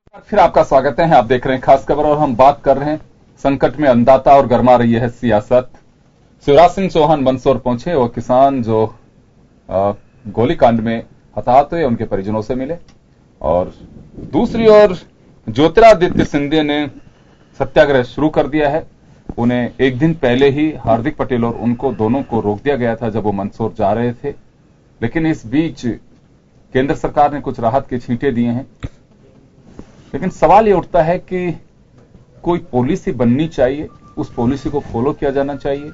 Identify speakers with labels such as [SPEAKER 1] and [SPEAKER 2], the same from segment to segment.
[SPEAKER 1] फिर आपका स्वागत है। आप देख रहे हैं खास खबर और हम बात कर रहे हैं संकट में अन्नदाता और गरमा रही है सियासत। शिवराज सिंह चौहान मंदसौर पहुंचे और किसान जो गोलीकांड में हताहत हुए उनके परिजनों से मिले, और दूसरी ओर ज्योतिरादित्य सिंधिया ने सत्याग्रह शुरू कर दिया है। उन्हें एक दिन पहले ही हार्दिक पटेल और उनको दोनों को रोक दिया गया था जब वो मंदसौर जा रहे थे, लेकिन इस बीच केंद्र सरकार ने कुछ राहत के छींटे दिए हैं। लेकिन सवाल ये उठता है कि कोई पॉलिसी बननी चाहिए, उस पॉलिसी को फॉलो किया जाना चाहिए।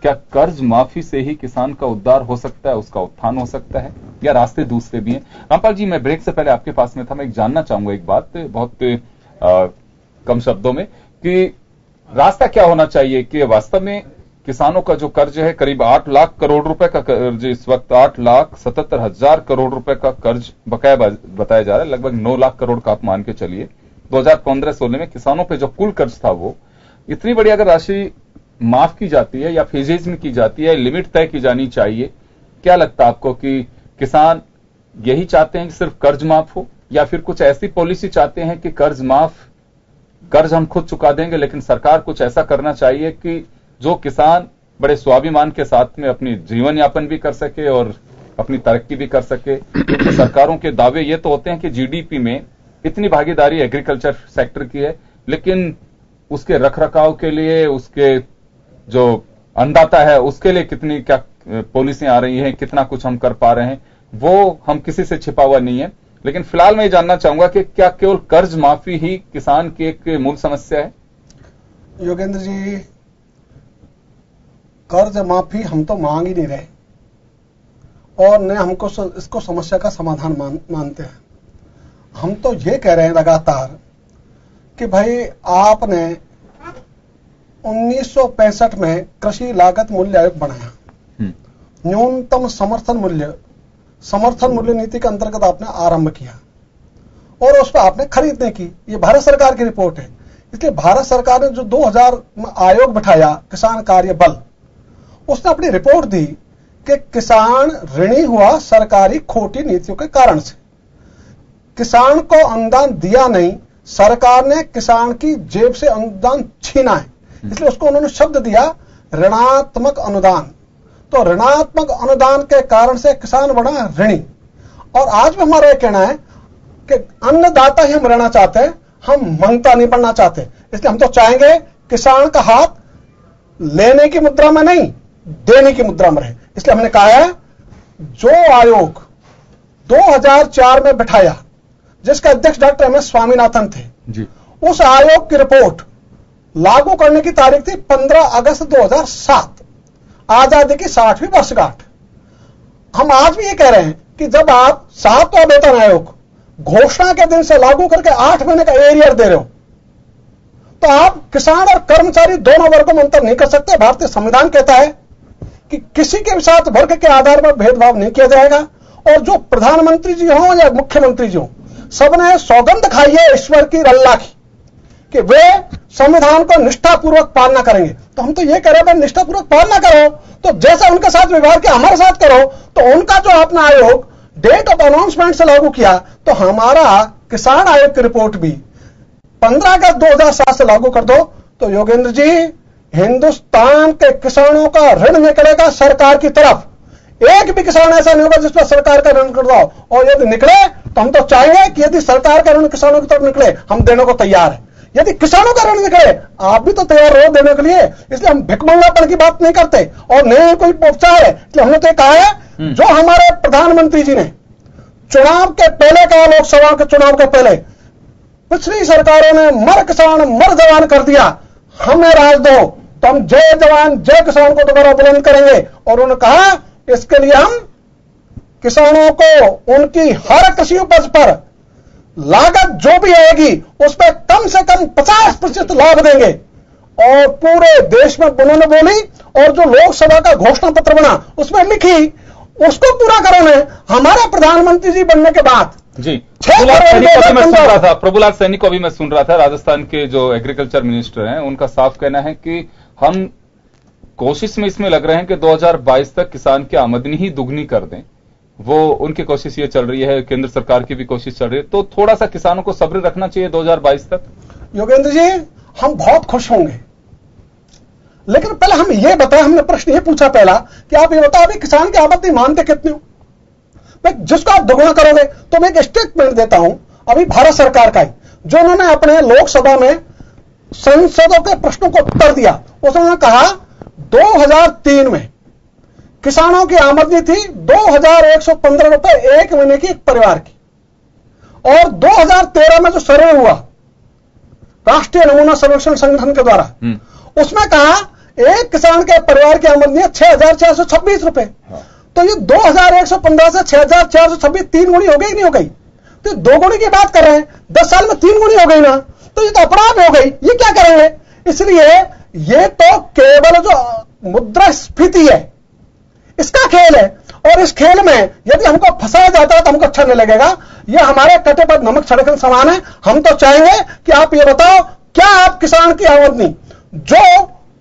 [SPEAKER 1] क्या कर्ज माफी से ही किसान का उद्धार हो सकता है, उसका उत्थान हो सकता है, या रास्ते दूसरे भी हैं? रामपाल जी, मैं ब्रेक से पहले आपके पास में था, मैं जानना चाहूंगा एक बात बहुत कम शब्दों में कि रास्ता क्या होना चाहिए कि वास्तव में किसानों का जो कर्ज है करीब 8 लाख करोड़ रुपए का कर्ज, इस वक्त 8,77,000 करोड़ रुपए का कर्ज बकाया बताया जा रहा है, लगभग 9 लाख करोड़ का आप मान के चलिए। 2015-16 में किसानों पे जो कुल कर्ज था वो इतनी बड़ी अगर राशि माफ की जाती है या फेजेज में की जाती है, लिमिट तय की जानी चाहिए। क्या लगता है आपको कि किसान यही चाहते हैं कि सिर्फ कर्ज माफ हो, या फिर कुछ ऐसी पॉलिसी चाहते हैं कि कर्ज हम खुद चुका देंगे, लेकिन सरकार कुछ ऐसा करना चाहिए कि जो किसान बड़े स्वाभिमान के साथ में अपनी जीवन यापन भी कर सके और अपनी तरक्की भी कर सके? क्योंकि सरकारों के दावे ये तो होते हैं कि जीडीपी में इतनी भागीदारी एग्रीकल्चर सेक्टर की है, लेकिन उसके रखरखाव के लिए, उसके जो अन्नदाता है उसके लिए कितनी क्या पॉलिसियां आ रही हैं, कितना कुछ हम कर पा रहे हैं, वो हम किसी से छिपा हुआ नहीं है। लेकिन फिलहाल मैं ये जानना चाहूंगा कि क्या केवल कर्ज माफी ही किसान की एक मूल समस्या है?
[SPEAKER 2] योगेंद्र जी, कर्ज माफी हम तो मांग ही नहीं रहे और न हमको इसको समस्या का समाधान मानते हैं। हम तो ये कह रहे हैं लगातार कि भाई आपने 1965 में कृषि लागत मूल्य आयोग बनाया, न्यूनतम समर्थन मूल्य नीति के अंतर्गत आपने आरंभ किया और उस पर आपने खरीदने की, ये भारत सरकार की रिपोर्ट है। इसलिए भारत सरकार ने जो 2000 में आयोग बिठाया किसान कार्य बल, उसने अपनी रिपोर्ट दी कि किसान ऋणी हुआ सरकारी खोटी नीतियों के कारण से। किसान को अनुदान दिया नहीं, सरकार ने किसान की जेब से अनुदान छीना है, इसलिए उसको उन्होंने शब्द दिया ऋणात्मक अनुदान। तो ऋणात्मक अनुदान के कारण से किसान बना ऋणी। और आज भी हमारा यह कहना है कि अन्नदाता ही हम रहना चाहते हैं, हम मंगता नहीं बनना चाहते। इसलिए हम तो चाहेंगे किसान का हाथ लेने की मुद्रा में नहीं, देने की मुद्रा में रहे। इसलिए हमने कहा है जो आयोग 2004 में बिठाया, जिसके अध्यक्ष डॉक्टर एम एस स्वामीनाथन थे जी, उस आयोग की रिपोर्ट लागू करने की तारीख थी 15 अगस्त 2007, आजादी की 60वीं वर्षगांठ। हम आज भी ये कह रहे हैं कि जब आप 7वां वेतन आयोग घोषणा के दिन से लागू करके 8 महीने का एरियर दे रहे हो, तो आप किसान और कर्मचारी दोनों वर्गों में अंतर नहीं कर सकते। भारतीय संविधान कहता है कि किसी के भी साथ वर्ग के आधार पर भेदभाव नहीं किया जाएगा। और जो प्रधानमंत्री जी हों या मुख्यमंत्री जी हों, सबने सौगंध खाई है ईश्वर की अल्लाह की कि वे संविधान को निष्ठापूर्वक पालना करेंगे। तो हम तो ये कह रहे हैं निष्ठापूर्वक पालना करो, तो जैसा उनके साथ व्यवहार किया हमारे साथ करो। तो उनका जो अपना आयोग डेट ऑफ अनाउंसमेंट से लागू किया, तो हमारा किसान आयोग की रिपोर्ट भी 15 अगस्त 2007 से लागू कर दो। तो योगेंद्र जी, हिंदुस्तान के किसानों का ऋण निकलेगा सरकार की तरफ। एक भी किसान ऐसा नहीं होगा जिस पर सरकार का ऋण कर दो। और यदि निकले तो हम तो चाहेंगे कि यदि सरकार का ऋण किसानों की तरफ निकले, हम देने को तैयार है। यदि किसानों का ऋण निकले, आप भी तो तैयार रहो देने के लिए। इसलिए हम भिखमंगापन की बात नहीं करते और नहीं कोई उपचार है। इसलिए हमने तो कहा है, जो हमारे प्रधानमंत्री जी ने चुनाव के पहले कहा, लोकसभा के चुनाव के पहले, पिछली सरकारों ने मर किसान मर जवान कर दिया, हमें राज दो तो हम जय जवान जय किसान को दोबारा बुलंद करेंगे। और उन्होंने कहा इसके लिए हम किसानों को उनकी हर कृषि उपज पर लागत जो भी आएगी उस पर कम से कम 50% लाभ देंगे। और पूरे देश में उन्होंने बोली, और जो लोकसभा का घोषणा पत्र बना उसमें लिखी, उसको पूरा करोगे। हमारे प्रधानमंत्री जी बनने के बाद
[SPEAKER 1] जी, प्रभुलाल सैनी को अभी मैं सुन रहा था, राजस्थान के जो एग्रीकल्चर मिनिस्टर हैं, उनका साफ कहना है कि हम कोशिश में इसमें लग रहे हैं कि 2022 तक किसान की आमदनी ही दुगनी कर दें। वो उनकी कोशिश ये चल रही है, केंद्र सरकार की भी कोशिश चल रही है, तो थोड़ा सा किसानों को सब्र रखना चाहिए 2022 तक।
[SPEAKER 2] योगेंद्र जी, हम बहुत खुश होंगे, लेकिन पहले हम ये बताएं, हमने प्रश्न ये पूछा पहला कि आप ये बताओ अभी किसान की आमदनी मानते कितने हो? मैं जिसको आप दोगुना करोगे तो मैं एक स्टेटमेंट देता हूं अभी भारत सरकार का ही, जो उन्होंने अपने लोकसभा में संसदों के प्रश्नों को उत्तर दिया। उसने कहा 2003 में किसानों की आमदनी थी 2115 रुपए एक महीने की एक परिवार की, और 2013 में जो सर्वे हुआ राष्ट्रीय नमूना सर्वेक्षण संगठन के द्वारा, उसमें कहा एक किसान के परिवार की आमदनी है 6426 रुपए। तो ये 2115 से 6426 तीन गुनी हो गई नहीं हो गई? तो दो गुनी की बात कर रहे हैं, 10 साल में तीन गुनी हो गई ना, तो ये तो अपराध हो गई, ये क्या करेंगे? इसलिए ये तो केवल जो मुद्रास्फीति है इसका खेल है, और इस खेल में यदि हमको फंसाया जाता है तो हमको अच्छा नहीं लगेगा। ये हमारे कटे पर नमक छिड़कने समान है। हम तो चाहेंगे कि आप ये बताओ, क्या आप किसान की आमदनी जो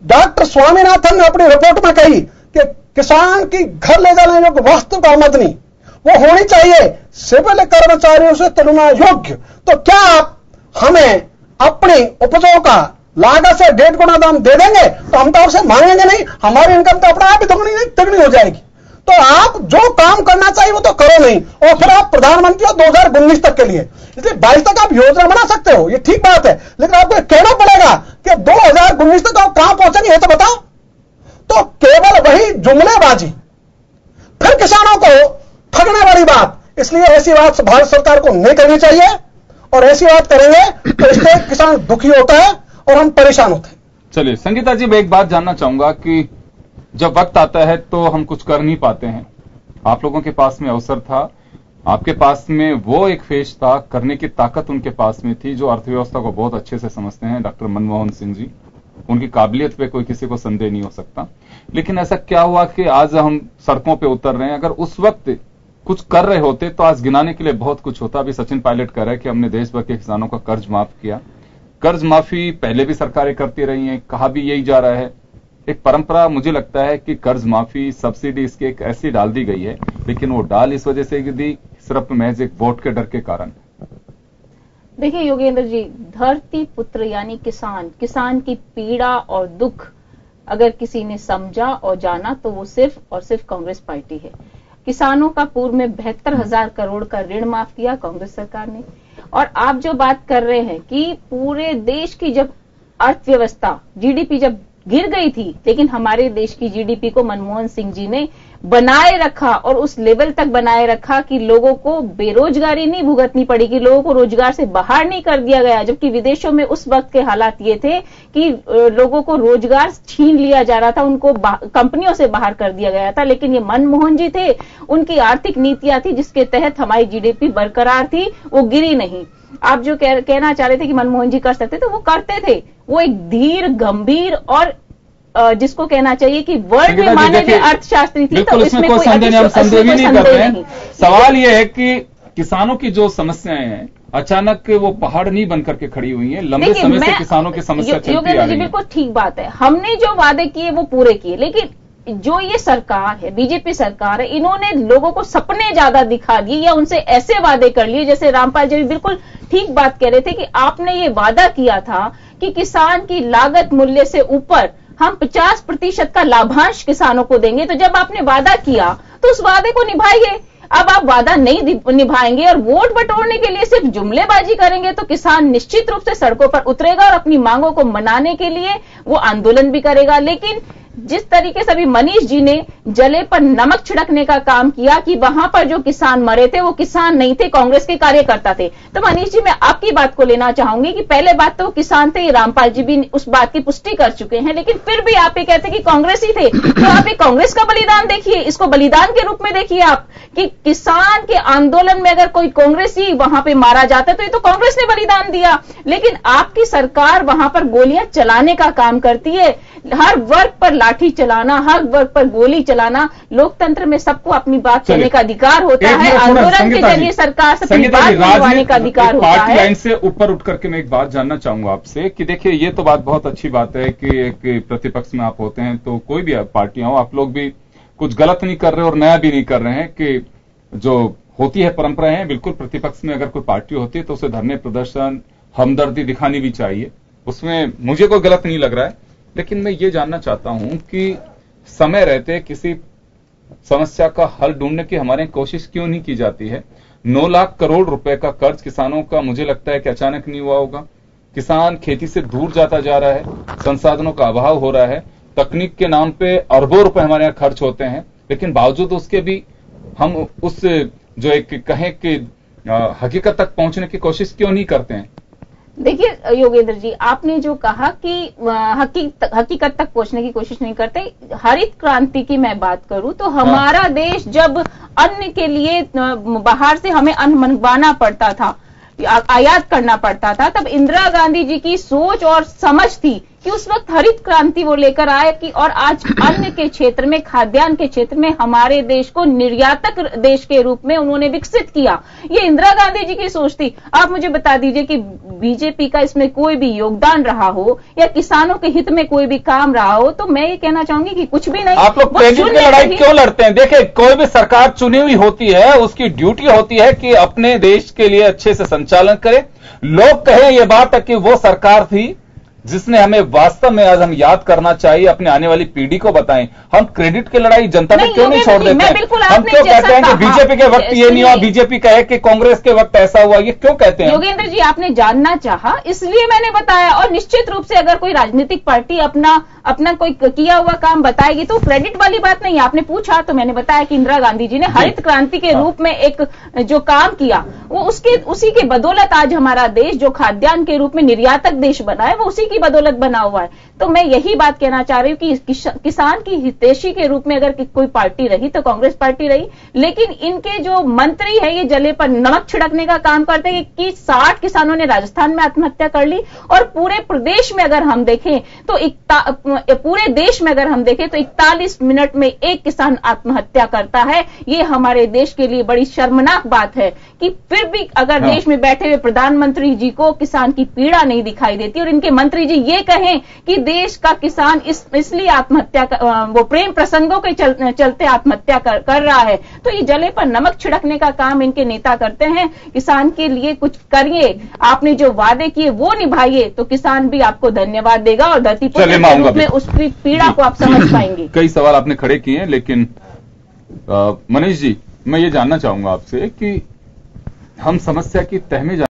[SPEAKER 2] डॉक्टर स्वामीनाथन ने अपनी रिपोर्ट में कही कि किसान की घर ले जाने योग्य वास्तविक आमदनी वो होनी चाहिए सिविल कर्मचारियों से तुलना योग्य, तो क्या आप हमें अपनी उपजों का लागत से 1.5 गुना दाम दे देंगे? तो हम तो आपसे मांगेंगे नहीं, हमारी इनकम तो अपने आप ही दुगनी हो जाएगी। तो आप जो काम करना चाहिए वो तो करो नहीं, और फिर आप प्रधानमंत्री हो 2019 तक के लिए, इसलिए 22 तक आप योजना बना सकते हो, ये ठीक बात है, लेकिन आपको कहना पड़ेगा कि 2019 तक आप कहां पहुंचेंगे ये तो बताओ। तो केवल वही जुमलेबाजी, फिर किसानों को ठगने वाली बात, इसलिए ऐसी बात भारत सरकार को नहीं करनी चाहिए, और ऐसी बात करेंगे तो इससे किसान दुखी होता है और हम परेशान होते हैं।
[SPEAKER 1] चलिए संगीता जी, मैं एक बात जानना चाहूंगा कि जब वक्त आता है तो हम कुछ कर नहीं पाते हैं, आप लोगों के पास में अवसर था, आपके पास में वो एक फेज था, करने की ताकत उनके पास में थी, जो अर्थव्यवस्था को बहुत अच्छे से समझते हैं, डॉक्टर मनमोहन सिंह जी, उनकी काबिलियत पे कोई किसी को संदेह नहीं हो सकता। लेकिन ऐसा क्या हुआ कि आज हम सड़कों पे उतर रहे हैं? अगर उस वक्त कुछ कर रहे होते तो आज गिनाने के लिए बहुत कुछ होता। अभी सचिन पायलट कह रहा है कि हमने देश भर के किसानों का कर्ज माफ किया। कर्ज माफी पहले भी सरकारें करती रही हैं, कहा भी यही जा रहा है, एक परंपरा मुझे लगता है कि कर्ज माफी सब्सिडी इसकी एक ऐसी डाल दी गई है, लेकिन वो डाल इस वजह से दी सिर्फ महज एक वोट के डर के कारण।
[SPEAKER 3] देखिए योगेंद्र जी, धरती पुत्र यानी किसान की पीड़ा और दुख अगर किसी ने समझा और जाना तो वो सिर्फ और सिर्फ कांग्रेस पार्टी है। किसानों का पूर्व में 72,000 करोड़ का ऋण माफ किया कांग्रेस सरकार ने। और आप जो बात कर रहे हैं कि पूरे देश की जब अर्थव्यवस्था जीडीपी जब गिर गई थी, लेकिन हमारे देश की जीडीपी को मनमोहन सिंह जी ने बनाए रखा और उस लेवल तक बनाए रखा कि लोगों को बेरोजगारी नहीं भुगतनी पड़ी, कि लोगों को रोजगार से बाहर नहीं कर दिया गया। जबकि विदेशों में उस वक्त के हालात ये थे कि लोगों को रोजगार छीन लिया जा रहा था, उनको कंपनियों से बाहर कर दिया गया था। लेकिन ये मनमोहन जी थे, उनकी आर्थिक नीतियां थी जिसके तहत हमारी जीडीपी बरकरार थी, वो गिरी नहीं। आप जो कहना चाह रहे थे कि मनमोहन जी कर सकते थे, वो करते थे। वो एक धीर गंभीर और जिसको कहना चाहिए कि वर्ल्ड में माने हुए अर्थशास्त्री थी, तो इसमें कोई संदेह
[SPEAKER 1] भी नहीं करते हैं। सवाल यह है कि किसानों की जो समस्याएं हैं अचानक वो पहाड़ नहीं बनकर के खड़ी हुई हैं, लंबे समय से किसानों की समस्या चलती आ रही है।
[SPEAKER 3] बिल्कुल ठीक बात है, हमने जो वादे किए वो पूरे किए, लेकिन जो ये सरकार है, बीजेपी सरकार है, इन्होंने लोगों को सपने ज्यादा दिखा दिए या उनसे ऐसे वादे कर लिए। जैसे रामपाल जी बिल्कुल ठीक बात कह रहे थे कि आपने ये वादा किया था कि किसान की लागत मूल्य से ऊपर हम 50% का लाभांश किसानों को देंगे। तो जब आपने वादा किया तो उस वादे को निभाइए। अब आप वादा नहीं निभाएंगे और वोट बटोरने के लिए सिर्फ जुमलेबाजी करेंगे तो किसान निश्चित रूप से सड़कों पर उतरेगा और अपनी मांगों को मनाने के लिए वो आंदोलन भी करेगा। लेकिन जिस तरीके से अभी मनीष जी ने जले पर नमक छिड़कने का काम किया कि वहां पर जो किसान मरे थे वो किसान नहीं थे, कांग्रेस के कार्यकर्ता थे। तो मनीष जी, मैं आपकी बात को लेना चाहूंगी कि पहले बात तो वो किसान थे, रामपाल जी भी उस बात की पुष्टि कर चुके हैं, लेकिन फिर भी आप ये कहते कि कांग्रेस ही थे। तो आप ये कांग्रेस का बलिदान देखिए, इसको बलिदान के रूप में देखिए आप कि किसान के आंदोलन में अगर कोई कांग्रेसी वहां पे मारा जाता है तो ये तो कांग्रेस ने बलिदान दिया। लेकिन आपकी सरकार वहां पर गोलियां चलाने का काम करती है, हर वर्ग पर लाठी चलाना, हर वर्ग पर गोली चलाना। लोकतंत्र में सबको अपनी बात कहने का अधिकार होता है, आंदोलन के जरिए सरकार से अपनी बात मनवाने का अधिकार होता है।
[SPEAKER 1] पार्टी लाइन से ऊपर उठ करके मैं एक बात जानना चाहूंगा आपसे कि देखिए, ये तो बात बहुत अच्छी बात है कि एक प्रतिपक्ष में आप होते हैं तो कोई भी पार्टियां हो, आप लोग भी कुछ गलत नहीं कर रहे और नया भी नहीं कर रहे हैं कि जो होती है परंपराएं, बिल्कुल प्रतिपक्ष में अगर कोई पार्टी होती है तो उसे धरने प्रदर्शन, हमदर्दी दिखानी भी चाहिए, उसमें मुझे कोई गलत नहीं लग रहा है। लेकिन मैं ये जानना चाहता हूं कि समय रहते किसी समस्या का हल ढूंढने की हमारे कोशिश क्यों नहीं की जाती है। 9 लाख करोड़ रुपए का कर्ज किसानों का मुझे लगता है कि अचानक नहीं हुआ होगा। किसान खेती से दूर जाता जा रहा है, संसाधनों का अभाव हो रहा है, तकनीक के नाम पे अरबों रुपए हमारे यहां खर्च होते हैं, लेकिन बावजूद उसके भी हम उस जो एक कहें कि हकीकत तक पहुंचने की कोशिश क्यों नहीं करते हैं।
[SPEAKER 3] देखिए योगेंद्र जी, आपने जो कहा कि हकीकत तक पहुंचने की कोशिश नहीं करते, हरित क्रांति की मैं बात करूं तो हमारा देश जब अन्न के लिए बाहर से हमें अन्न मंगवाना पड़ता था, आयात करना पड़ता था, तब इंदिरा गांधी जी की सोच और समझ थी कि उस वक्त हरित क्रांति वो लेकर आए कि और आज अन्न के क्षेत्र में, खाद्यान्न के क्षेत्र में हमारे देश को निर्यातक देश के रूप में उन्होंने विकसित किया। ये इंदिरा गांधी जी की सोच थी। आप मुझे बता दीजिए कि बीजेपी का इसमें कोई भी योगदान रहा हो या किसानों के हित में कोई भी काम रहा हो, तो मैं ये कहना चाहूंगी कि कुछ भी नहीं।
[SPEAKER 4] आप लोग क्रेडिट की लड़ाई क्यों लड़ते हैं? देखिए, कोई भी सरकार चुनी हुई होती है, उसकी ड्यूटी होती है कि अपने देश के लिए अच्छे से संचालन करे। लोग कहें ये बात कि वो सरकार थी जिसने हमें वास्तव में आज हम याद करना चाहिए, अपने आने वाली पीढ़ी को बताएं। हम क्रेडिट की लड़ाई जनता में क्यों नहीं छोड़ देते हैं? हम क्यों कहते हैं कि बीजेपी के वक्त ये नहीं हुआ, बीजेपी कहे कि कांग्रेस के वक्त ऐसा हुआ, ये क्यों कहते हैं?
[SPEAKER 3] योगेंद्र जी, आपने जानना चाहा इसलिए मैंने बताया। और निश्चित रूप से अगर कोई राजनीतिक पार्टी अपना कोई किया हुआ काम बताएगी तो क्रेडिट वाली बात नहीं है। आपने पूछा तो मैंने बताया कि इंदिरा गांधी जी ने हरित क्रांति के रूप में एक जो काम किया वो उसी के बदौलत आज हमारा देश जो खाद्यान्न के रूप में निर्यातक देश बना है वो उसी की बदौलत बना हुआ है। तो मैं यही बात कहना चाह रही हूं कि किसान की हितैषी के रूप में अगर कोई पार्टी रही तो कांग्रेस पार्टी रही, लेकिन इनके जो मंत्री है ये जले पर नमक छिड़कने का काम करते हैं कि 60 किसानों ने राजस्थान में आत्महत्या कर ली और पूरे प्रदेश में अगर हम देखें तो पूरे देश में अगर हम देखें तो 41 मिनट में एक किसान आत्महत्या करता है। ये हमारे देश के लिए बड़ी शर्मनाक बात है कि फिर भी अगर देश में बैठे हुए प्रधानमंत्री जी को किसान की पीड़ा नहीं दिखाई देती और इनके मंत्री जी ये कहें कि देश का किसान इसलिए आत्महत्या वो प्रेम प्रसंगों के चलते आत्महत्या कर रहा है, तो ये जले पर नमक छिड़कने का काम इनके नेता करते हैं। किसान के लिए कुछ करिए, आपने जो वादे किए वो निभाइए तो किसान भी आपको धन्यवाद देगा और धरती पर के रूप में उसकी पीड़ा को आप समझ पाएंगे।
[SPEAKER 1] कई सवाल आपने खड़े किए हैं, लेकिन मनीष जी, मैं ये जानना चाहूंगा आपसे कि हम समस्या की तह में